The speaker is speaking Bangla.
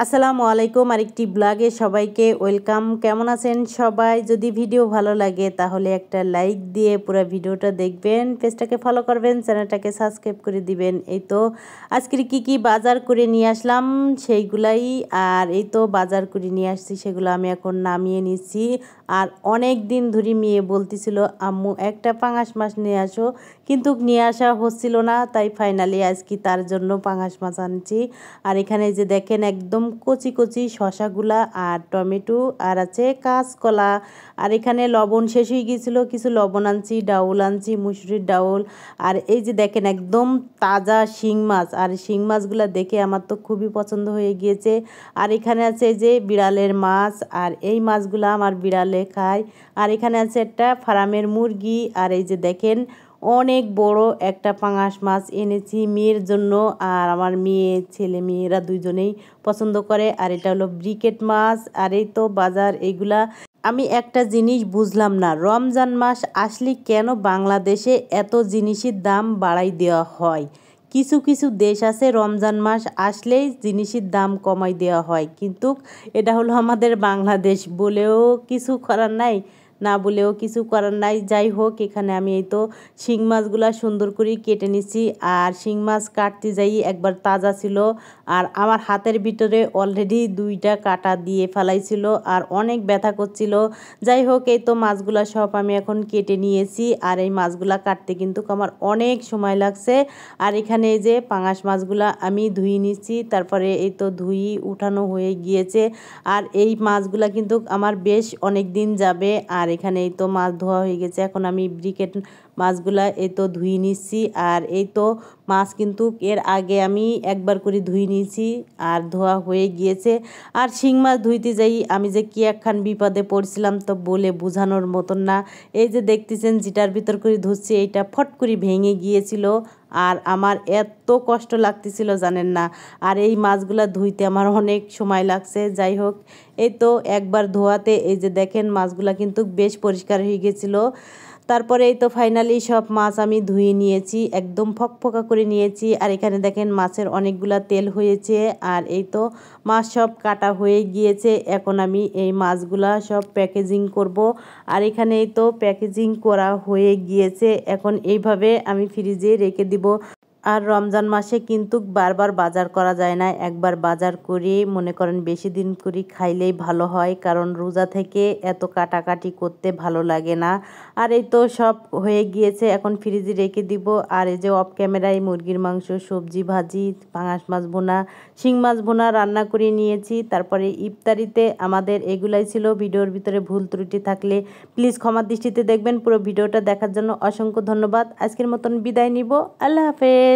আসসালামু আলাইকুম আরেকটি ব্লগে সবাইকে ওয়েলকাম। কেমন আছেন সবাই? যদি ভিডিও ভালো লাগে তাহলে একটা লাইক দিয়ে পুরো ভিডিওটা দেখবেন, পেজটাকে ফলো করবেন, চ্যানেলটাকে সাবস্ক্রাইব করে দিবেন। এই তো আজকের কি বাজার করে নিয়ে আসলাম সেইগুলাই, আর এই তো বাজার করে নিয়ে আসছি সেগুলো আমি এখন নামিয়ে নিচ্ছি। আর অনেক দিন ধরে মেয়ে বলতেছিল আম্মু একটা পাঙাশ মাছ নিয়ে আসো, কিন্তু নিয়ে আসা হচ্ছিল না, তাই ফাইনালি আজকে তার জন্য পাঙাশ মাছ আনছি। আর এখানে যে দেখেন একদম কচি কচি শশাগুলা আর টমেটো আর আছে কাঁচকলা। আর এখানে লবণ শেষ হয়ে গিয়েছিলো, কিছু লবণ আনছি, ডাউল আনছি, মুসুরির ডাউল। আর এই যে দেখেন একদম তাজা শিং মাছ, আর শিং মাছগুলো দেখে আমার তো খুবই পছন্দ হয়ে গিয়েছে। আর এখানে আছে যে বিড়ালের মাছ, আর এই মাছগুলো আমার বিড়ালে খায়। আর এখানে আছে একটা ফার্মের মুরগি। আর এই যে দেখেন অনেক বড় একটা পাঙাশ মাছ এনেছি মেয়ের জন্য, আর আমার ছেলে মেয়েরা দুইজনেই পছন্দ করে। আর এটা হলো ব্রিকেট মাছ। আর এই তো বাজার এইগুলা। আমি একটা জিনিস বুঝলাম না, রমজান মাস আসলে কেন বাংলাদেশে এত জিনিসের দাম বাড়াই দেওয়া হয়। কিছু কিছু দেশ আছে রমজান মাস আসলেই জিনিসের দাম কমাই দেওয়া হয়, কিন্তু এটা হলো আমাদের বাংলাদেশ, বলেও কিছু করার নাই, না বলেও কিছু করার নাই। যাই হোক, এখানে আমি এই তো শিং মাছগুলা সুন্দর করে কেটে নিচ্ছি। আর শিং মাছ কাটতে যাই একবার তাজা ছিল, আর আমার হাতের ভিতরে অলরেডি 2টা কাটা দিয়ে ফেলাইছিল, আর অনেক ব্যথা করছিল। যাই হোক, এই তো মাছগুলা সব আমি এখন কেটে নিয়েছি। আর এই মাছগুলা কাটতে কিন্তু আমার অনেক সময় লাগছে। আর এখানে এই যে পাঙাশ মাছগুলা আমি ধুয়ে নিচ্ছি, তারপরে এই তো ধুই উঠানো হয়ে গিয়েছে। আর এই মাছগুলা কিন্তু আমার বেশ অনেক দিন যাবে। আর এখানে এই তো মাছ ধোয়া হয়ে গেছে, এখন আমি ব্রিকেট মাছগুলা এই তো ধুয়ে নিচ্ছি। আর এই তো মাছ কিন্তু এর আগে আমি একবার করে ধুয়ে নিয়েছি, আর ধোয়া হয়ে গিয়েছে। আর শিং মাছ ধুইতে যাই আমি যে কি একখান বিপদে পড়ছিলাম তো বলে বোঝানোর মতন না। এই যে দেখতেছেন যেটার ভিতর করে ধুচ্ছি এইটা ফট করে ভেঙে গিয়েছিল, আর আমার এত কষ্ট লাগতেছিল জানেন না। আর এই মাছগুলা ধুইতে আমার অনেক সময় লাগছে। যাই হোক, এই তো একবার ধোয়াতে এই যে দেখেন মাছগুলা কিন্তু বেশ পরিষ্কার হয়ে গেছিলো। তারপরে এই তো ফাইনালি সব মাছ আমি ধুয়ে নিয়েছি, একদম ফকফকা করে নিয়েছি। আর এখানে দেখেন মাছের অনেকগুলা তেল হয়েছে। আর এই তো মাছ সব কাটা হয়ে গিয়েছে, এখন আমি এই মাছগুলা সব প্যাকেজিং করব। আর এখানে এই তো প্যাকেজিং করা হয়ে গিয়েছে, এখন এইভাবে আমি ফ্রিজে রেখে দিব। আর রমজান মাসে কিন্তু বারবার বাজার করা যায় না, একবার বাজার করে মনে করেন বেশি দিন করে খাইলেই ভালো হয়, কারণ রোজা থেকে এত কাটাকাটি করতে ভালো লাগে না। আর এই তো সব হয়ে গিয়েছে, এখন ফ্রিজে রেখে দিব। আর এই যে অফ ক্যামেরায় মুরগির মাংস, সবজি ভাজি, পাঙাশ মাছ ভুনা, শিং মাছ ভুনা রান্না করে নিয়েছি। তারপরে ইফতারিতে আমাদের এগুলাই ছিল। ভিডিওর ভিতরে ভুল ত্রুটি থাকলে প্লিজ ক্ষমার দৃষ্টিতে দেখবেন। পুরো ভিডিওটা দেখার জন্য অসংখ্য ধন্যবাদ। আজকের মতন বিদায় নিব, আল্লাহ হাফেজ।